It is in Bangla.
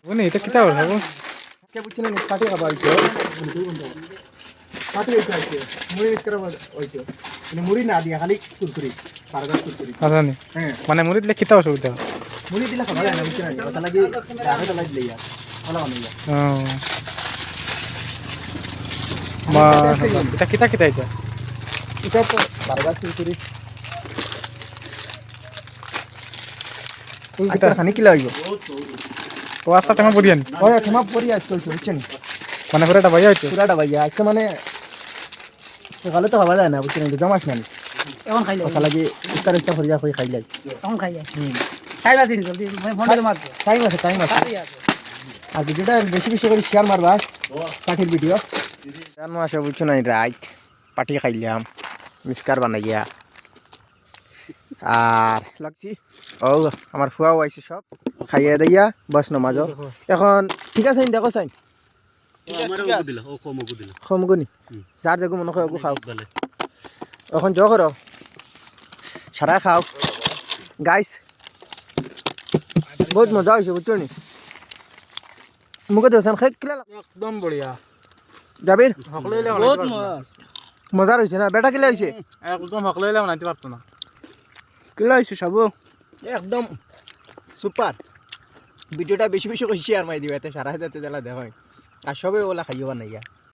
বুনি এটা কিতা হল হাবু কে বুঝছেন না কাটি খাবার হইতো কাটি হইতো মুড়ি মিক্স করা হইতো মানে মুড়ি না দিয়া খালি কুরকুরি বারগার কুরকুরি আসানি হ্যাঁ মানে মুড়ি দিলে কিতা অসুবিধা মুড়ি দিলে খাবার না বুঝছেন না ওটা লাগি আগে তো লাগি লইয়া ভালো বানাইয়া ও মা এটা কিতা কিতা এটা এটা তো বারগার কুরকুরি কিতা খানি কি লাগবে ও আস্তা টাইমে বড়িয়ানি ওই ঠেমা পরি আজ চলছে বুঝছেন মানে পুরাটা ভাই হইতো পুরাটা ভাইয়া আজকে মানে সকালে তো খাওয়া যায় না বুঝছেন জমাস না এখন খাইলে ওটা লাগি ইস্তার ইস্তার ভরিয়া হয়ে খাই লাই এখন খাই যায় খাই বাসি জলদি ফোনটা তো মারতো টাইম আছে আর ভিডিওটা বেশি বেশি করে শেয়ার মারবা পাঠির ভিডিও জানো আসে বুঝছো না রাইট পাঠি খাইলাম মিসকার বানাইয়া আর লাগছি ও আমার ফুয়াও আইছে সব খাইয়া দিয়া বস নমাজ এখন ঠিক আছে দেখো চাই খমগুনি যার যেগু মনে হয় খাও এখন জ করো সারা খাও গাইস বহুত মজা হয়েছে বুঝছো নি মুখে দেওছেন খাই কিলা একদম বড়িয়া যাবির হকলাইলে বহুত মজা রয়েছে না বেটা কিলা হয়েছে একদম হকলাইলে বানাইতে পারতো না কিলা হয়েছে সব একদম সুপার ভিডিওটা বেশি বেশি করে শেয়ার মাই দিবা এতে সারা হাতে দেলা দেখায় আর সবে ওলা খাইও বানাইয়া